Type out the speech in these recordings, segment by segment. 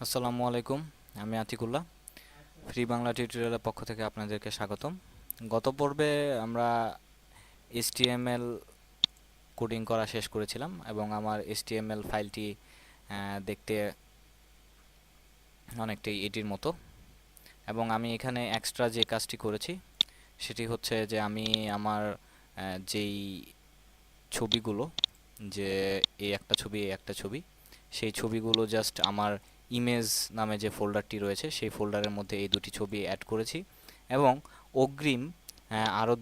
আসসালামু আলাইকুম। আমি আতিকুল্লাহ। ফ্রি বাংলা টিউটোরিয়ালের পক্ষ থেকে আপনাদেরকে স্বাগতম। গত পর্বে আমরা HTML কোডিং করা শেষ করেছিলাম এবং আমার HTML ফাইলটি দেখতে অনেকটাই এটির মতো। এবং আমি এখানে এক্সট্রা যে কাজটি করেছি সেটি হচ্ছে যে আমি আমার যেই ছবিগুলো, যে এই একটা ছবি এই একটা ছবি, সেই ছবিগুলো জাস্ট আমার ইমেজ নামে যে ফোল্ডারটি রয়েছে সেই ফোল্ডারের মধ্যে এই দুটি ছবি অ্যাড করেছি। এবং অগ্রিম আরও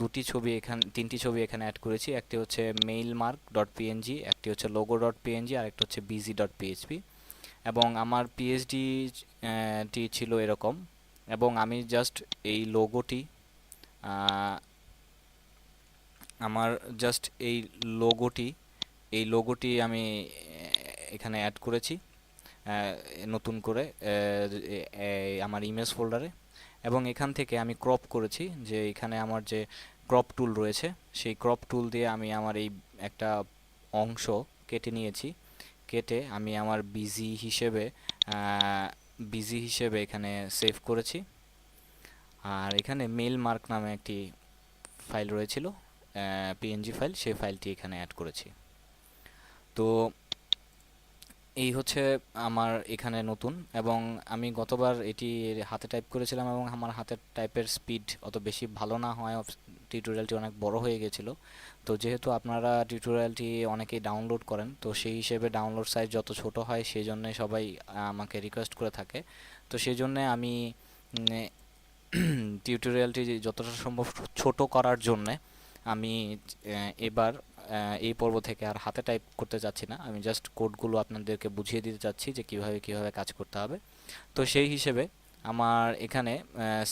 তিনটি ছবি এখানে অ্যাড করেছি। একটি হচ্ছে মেইল মার্ক ডট পিএনজি, একটি হচ্ছে লোগো ডট পিএনজি, আর একটা হচ্ছে বিজি ডট পিএইচপি। এবং আমার পিএইচডি টি ছিল এরকম। এবং আমি জাস্ট এই লোগোটি আমার জাস্ট লোগোটি এই লোগোটি আমি এখানে অ্যাড করেছি নতুন করে আমার ইমেজ ফোল্ডারে। এবং এখান থেকে আমি ক্রপ করেছি, যে এখানে আমার যে ক্রপ টুল রয়েছে সেই ক্রপ টুল দিয়ে আমি আমার এই একটা অংশ কেটে নিয়েছি। কেটে আমি আমার বিজি হিসেবে এখানে সেভ করেছি। আর এখানে মেল মার্ক নামে একটি ফাইল রয়েছিল, পিএনজি ফাইল, সেই ফাইলটি এখানে অ্যাড করেছি। তো এই হচ্ছে আমার এখানে নতুন। এবং আমি গতবার এটি হাতে টাইপ করেছিলাম এবং আমার হাতের টাইপের স্পিড অত বেশি ভালো না হয়, টিউটোরিয়ালটি অনেক বড় হয়ে গেছিলো। তো যেহেতু আপনারা টিউটোরিয়ালটি অনেকেই ডাউনলোড করেন, তো সেই হিসেবে ডাউনলোড সাইজ যত ছোট হয় সেই জন্যে সবাই আমাকে রিকোয়েস্ট করে থাকে। তো সেই জন্যে আমি টিউটোরিয়ালটি যতটা সম্ভব ছোট করার জন্যে আমি এবার এই পর্ব থেকে আর হাতে টাইপ করতে চাচ্ছি না, আমি জাস্ট কোডগুলো আপনাদেরকে বুঝিয়ে দিতে চাচ্ছি যে কিভাবে কিভাবে কাজ করতে হবে। তো সেই হিসেবে আমার এখানে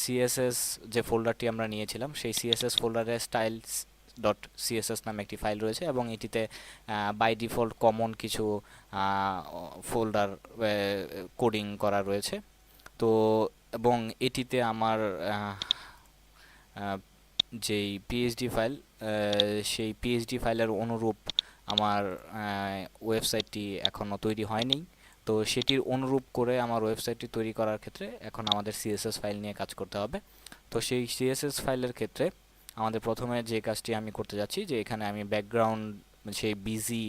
সিএসএস যে ফোল্ডারটি আমরা নিয়েছিলাম সেই সিএসএস ফোল্ডারে স্টাইলস ডট সিএসএস নামে একটি ফাইল রয়েছে এবং এটিতে বাই ডিফল্ট কমন কিছু ফোল্ডার কোডিং করা রয়েছে। তো এবং এটিতে আমার যেই পিএইচডি ফাইল, সেই পিএইচডি ফাইলের অনুরূপ আমার ওয়েবসাইটটি এখনও তৈরি হয়নি। তো সেটির অনুরূপ করে আমার ওয়েবসাইটটি তৈরি করার ক্ষেত্রে এখন আমাদের সিএসএস ফাইল নিয়ে কাজ করতে হবে। তো সেই সিএসএস ফাইলের ক্ষেত্রে আমাদের প্রথমে যে কাজটি আমি করতে যাচ্ছি, যে এখানে আমি ব্যাকগ্রাউন্ড, সেই বিজি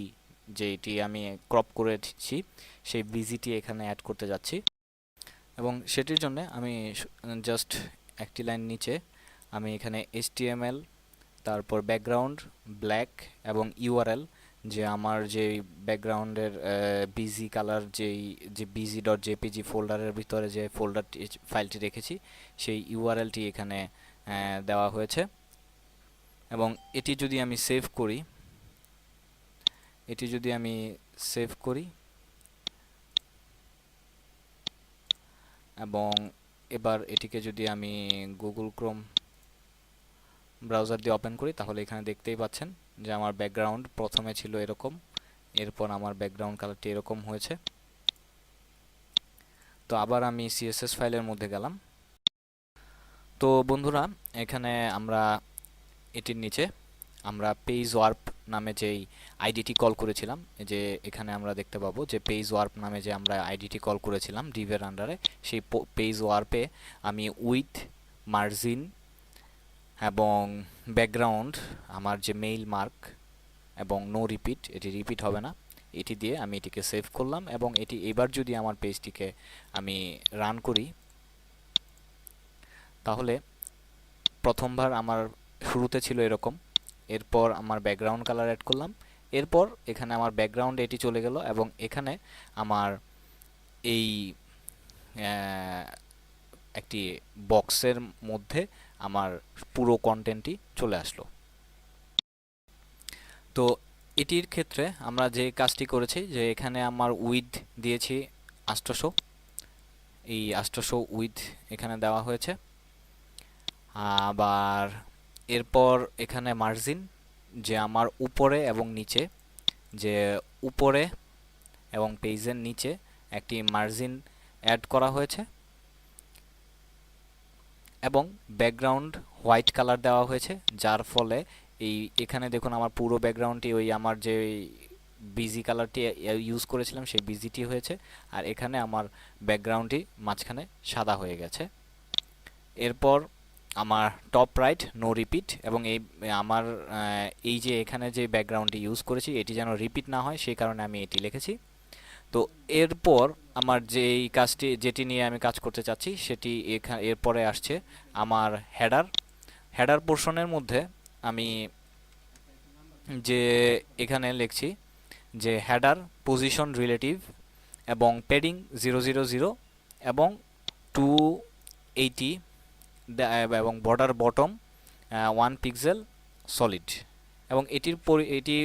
যেটি আমি ক্রপ করেছি সেই বিজিটি এখানে অ্যাড করতে যাচ্ছি। এবং সেটির জন্য আমি জাস্ট একটি লাইন নিচে আমি এখানে HTML, তারপর ব্যাকগ্রাউন্ড ব্ল্যাক এবং ইউআরএল, যে আমার যে ব্যাকগ্রাউন্ডের বিজি কালার যে বিজি ডট জেপিজি ফোল্ডারের ভিতরে যে ফোল্ডারটি ফাইলটি রেখেছি সেই ইউআরএলটি এখানে দেওয়া হয়েছে। এবং এটি যদি আমি সেভ করি এটি যদি আমি সেভ করি এবং এবার এটিকে যদি আমি গুগল ক্রোম ব্রাউজার দিয়ে ওপেন করি, তাহলে এখানে দেখতেই পাচ্ছেন যে আমার ব্যাকগ্রাউন্ড প্রথমে ছিল এরকম, এরপর আমার ব্যাকগ্রাউন্ড কালারটি এরকম হয়েছে। তো আবার আমি সিএসএস ফাইলের মধ্যে গেলাম। তো বন্ধুরা, এখানে আমরা এটির নিচে আমরা পেজ ওয়ার্প নামে যেই আইডিটি কল করেছিলাম, যে এখানে আমরা দেখতে পাবো যে পেজ ওয়ার্প নামে যে আমরা আইডিটি কল করেছিলাম ডিভের আন্ডারে, সেই পেজ ওয়ার্পে আমি উইথ মার্জিন এবং ব্যাকগ্রাউন্ড আমার যে মেইল মার্ক এবং নো রিপিট, এটি রিপিট হবে না, এটি দিয়ে আমি এটিকে সেভ করলাম। এবং এটি এবার যদি আমার পেজটিকে আমি রান করি, তাহলে প্রথমবার আমার শুরুতে ছিল এরকম, এরপর আমার ব্যাকগ্রাউন্ড কালার অ্যাড করলাম, এরপর এখানে আমার ব্যাকগ্রাউন্ড এটি চলে গেল এবং এখানে আমার এই একটি বক্সের মধ্যে আমার পুরো কন্টেন্টটি চলে আসলো। তো এটির ক্ষেত্রে আমরা যে কাজটি করেছি, যে এখানে আমার উইথ দিয়েছি 800, এই 800 উইথ এখানে দেওয়া হয়েছে। আবার এরপর এখানে মার্জিন, যে আমার উপরে এবং নিচে, যে উপরে এবং পেজের নিচে একটি মার্জিন অ্যাড করা হয়েছে এবং ব্যাকগ্রাউন্ড হোয়াইট কালার দেওয়া হয়েছে, যার ফলে এখানে দেখুন আমার পুরো ব্যাকগ্রাউন্ডটি ওই আমার যে বিজি কালারটি ইউজ করেছিলাম সেই বিজিটি হয়েছে, আর এখানে আমার ব্যাকগ্রাউন্ডটি মাঝখানে সাদা হয়ে গেছে। এরপর আমার টপ রাইট নো রিপিট, এবং আমার এই যে এখানে যে ব্যাকগ্রাউন্ডটি ইউজ করেছি এটি যেন রিপিট না হয় সেই কারণে আমি এটি লিখেছি। তো এরপর আমার যেটি নিয়ে আমি কাজ করতে চাচ্ছি সেটি এরপরে আসছে আমার হেডার। হেডার পোর্শনের মধ্যে আমি যে এখানে লিখছি যে হেডার পজিশন রিলেটিভ এবং প্যাডিং 000 এবং 280 এবং বর্ডার বটম 1 পিক্সেল সলিড। এবং এটি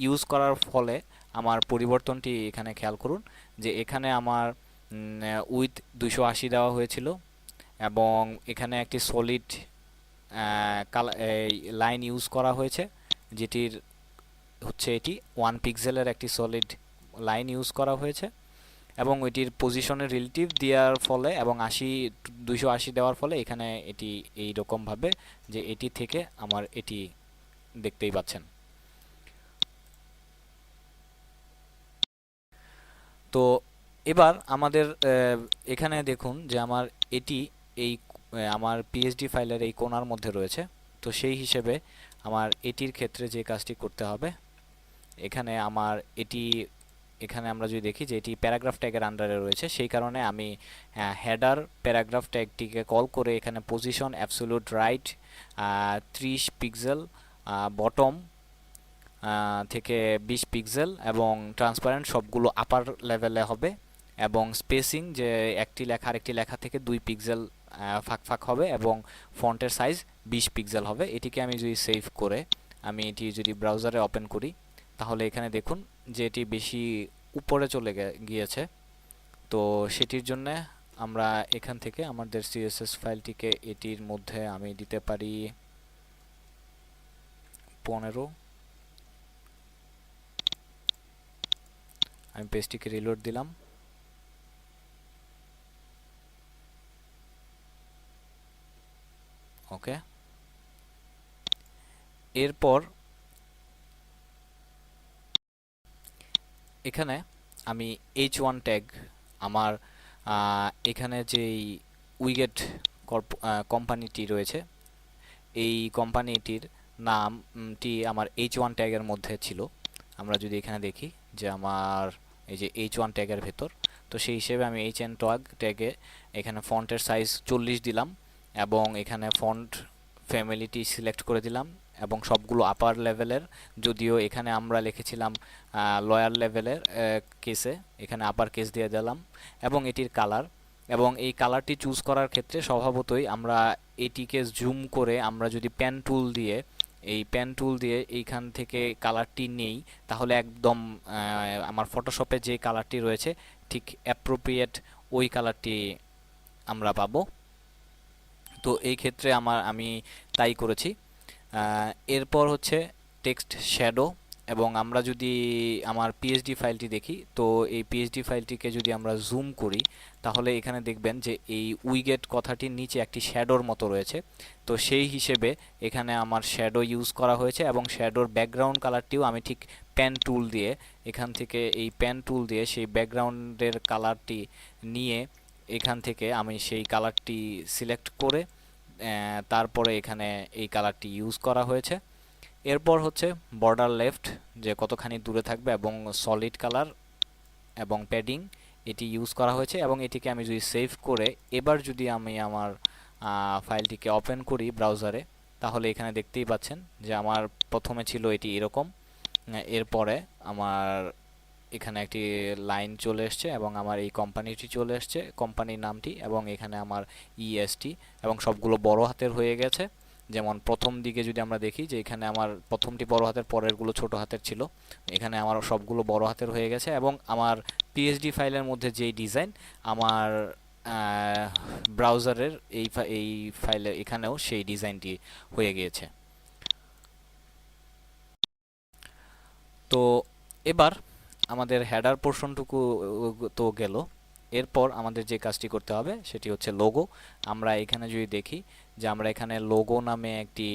ইউজ করার ফলে আমার পরিবর্তনটি এখানে খেয়াল করুন যে এখানে আমার উইথ 280 দেওয়া হয়েছিল এবং এখানে একটি সলিড লাইন ইউজ করা হয়েছে, যেটির হচ্ছে এটি 1 পিক্সেলের একটি সলিড লাইন ইউজ করা হয়েছে, এবং ওইটির পজিশনের রিলেটিভ দেওয়ার ফলে এবং 280 দেওয়ার ফলে এখানে এটি এই রকমভাবে যে এটি থেকে আমার এটি দেখতেই পাচ্ছেন। তো এবার আমাদের এখানে দেখুন যে আমার এটি আমার পিএসডি ফাইলের এই কোণার মধ্যে রয়েছে। তো সেই হিসেবে আমার এটির ক্ষেত্রে যে কাজটি করতে হবে, এখানে আমরা যদি দেখি যে এটি প্যারাগ্রাফ ট্যাগের আন্ডারে রয়েছে, সেই কারণে আমি হেডার প্যারাগ্রাফ ট্যাগটিকে কল করে এখানে position absolute right 30 pixel, bottom থেকে 20 পিক্সেল এবং ট্রান্সপারেন্ট সবগুলো আপার লেভেলে হবে, এবং স্পেসিং যে একটি লেখা আরেকটি লেখা থেকে 2 পিক্সেল ফাঁক ফাঁক হবে, এবং ফন্টের সাইজ 20 পিক্সেল হবে। এটিকে আমি যদি সেভ করে আমি এটি যদি ব্রাউজারে ওপেন করি তাহলে এখানে দেখুন যে এটি বেশি উপরে চলে গিয়েছে। তো সেটির জন্য আমরা এখান থেকে আমাদের সিএসএস ফাইলটিকে এটির মধ্যে আমি দিতে পারি 15। আমি পেজটিকে রিলোড দিলাম। ওকে, এরপর এখানে আমি H1 ট্যাগ আমার এখানে যেই উইগেট কোম্পানিটি রয়েছে এই কোম্পানিটির নামটি আমার H1 ট্যাগের মধ্যে ছিল। আমরা যদি এখানে দেখি যে আমার এই যে H1 ট্যাগের ভেতর, তো সেই হিসেবে আমি H1 ট্যাগে এখানে ফন্টের সাইজ 40 দিলাম এবং এখানে ফন্ট ফ্যামিলিটি সিলেক্ট করে দিলাম এবং সবগুলো আপার লেভেলের, যদিও এখানে আমরা লিখেছিলাম লয়ার লেভেলের কেসে, এখানে আপার কেস দিয়ে দিলাম। এবং এটির কালার, এবং এই কালারটি চুজ করার ক্ষেত্রে স্বভাবতই আমরা এটিকে জুম করে আমরা যদি পেন টুল দিয়ে এইখান থেকে কালারটি নেই তাহলে একদম আমার ফটোশপে যে কালারটি রয়েছে ঠিক অ্যাপ্রোপ্রিয়েট ওই কালারটি আমরা পাবো। তো এই ক্ষেত্রে আমি তাই করেছি। এরপর হচ্ছে টেক্সট শ্যাডো, এবং আমরা যদি আমার পিএসডি ফাইলটি দেখি তো এই পিএসডি ফাইলটিকে যদি আমরা জুম করি তাহলে এখানে দেখবেন যে এই উইগেট কথাটির নিচে একটি শ্যাডোর মতো রয়েছে। তো সেই হিসেবে এখানে আমার শ্যাডো ইউজ করা হয়েছে এবং শ্যাডোর ব্যাকগ্রাউন্ড কালারটিও আমি ঠিক পেন টুল দিয়ে এখান থেকে এই পেন টুল দিয়ে সেই ব্যাকগ্রাউন্ডের কালারটি নিয়ে এখান থেকে আমি সেই কালারটি সিলেক্ট করে তারপরে এখানে এই কালারটি ইউজ করা হয়েছে। এরপর হচ্ছে বর্ডার লেফট যে কতখানি দূরে থাকবে এবং সলিড কালার এবং প্যাডিং এটি ইউজ করা হয়েছে। এবং এটিকে আমি যদি সেভ করে এবার যদি আমি আমার ফাইলটিকে ওপেন করি ব্রাউজারে তাহলে এখানে দেখতেই পাচ্ছেন যে আমার প্রথমে ছিল এটি এরকম, এরপরে আমার এখানে একটি লাইন চলে এসছে এবং আমার এই কোম্পানিটি চলে এসছে, কোম্পানির নামটি, এবং এখানে আমার ইএসটি এবং সবগুলো বড় হাতের হয়ে গেছে। যেমন প্রথম দিকে যদি আমরা দেখি যে এখানে আমার প্রথমটি বড় হাতের, পরেরগুলো ছোট হাতের ছিল, এখানে আমার সবগুলো বড় হাতের হয়ে গেছে। এবং আমার পিএসডি ফাইলের মধ্যে যেই ডিজাইন আমার ব্রাউজারের এই ফাইলে এখানেও সেই ডিজাইনটি হয়ে গিয়েছে। তো এবার আমাদের হেডার পোর্শনটুকু তো গেল, এরপর আমাদের যে কাজটি করতে হবে সেটি হচ্ছে লোগো। আমরা এখানে যদি দেখি যে আমরা এখানে লোগো নামে একটি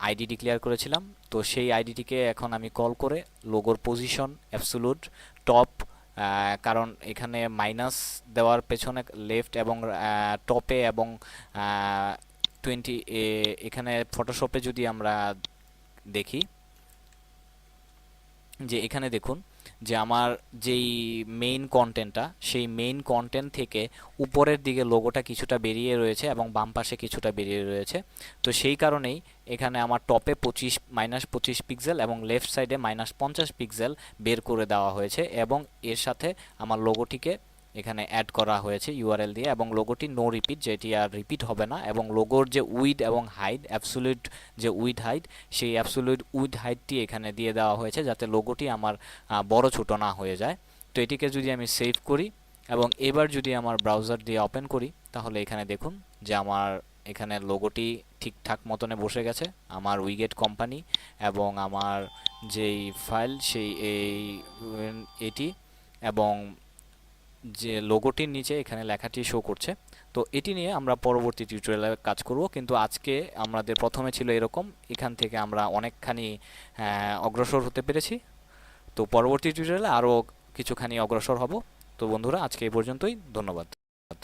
আইডি ডিক্লেয়ার করেছিলাম। তো সেই আইডিটিকে এখন আমি কল করে লোগোর পজিশন অ্যাবসোলুট টপ, কারণ এখানে মাইনাস দেওয়ার পেছনে লেফট এবং টপে এবং 20 এখানে ফটোশপে যদি আমরা দেখি যে এখানে দেখুন যে আমার যেই মেইন কন্টেন্টটা, সেই মেইন কন্টেন্ট থেকে উপরের দিকে লোগোটা কিছুটা বেরিয়ে রয়েছে এবং বাম পাশে কিছুটা বেরিয়ে রয়েছে। তো সেই কারণেই এখানে আমার টপে -25 পিক্সেল এবং লেফট সাইডে -50 পিক্সেল বের করে দেওয়া হয়েছে এবং এর সাথে আমার লোগোটিকে এখানে অ্যাড করা হয়েছে ইউআরএল দিয়ে, এবং লোগোটি নো রিপিট, যেটি আর রিপিট হবে না, এবং লোগোর যে উইড এবং হাইট, অ্যাবসোলিউট যে উইড হাইট, সেই অ্যাবসোলিউট উইড হাইটটি এখানে দিয়ে দেওয়া হয়েছে যাতে লোগোটি আমার বড় ছোট না হয়ে যায়। তো এটিকে যদি আমি সেভ করি এবং এবার যদি আমার ব্রাউজার দিয়ে ওপেন করি, তাহলে এখানে দেখুন যে আমার এখানে লোগোটি ঠিকঠাক মতনে বসে গেছে, আমার উইগেট কোম্পানি এবং আমার যেই ফাইল সেই এটি, এবং যে লোগোটির নিচে এখানে লেখাটি শো করছে। তো এটি নিয়ে আমরা পরবর্তী টিউটোরিয়ালে কাজ করব, কিন্তু আজকে আমাদের প্রথমে ছিল এরকম, এখান থেকে আমরা অনেকখানি অগ্রসর হতে পেরেছি। তো পরবর্তী টিউটোরিয়ালে আরও কিছুখানি অগ্রসর হব। তো বন্ধুরা, আজকে এই পর্যন্তই, ধন্যবাদ।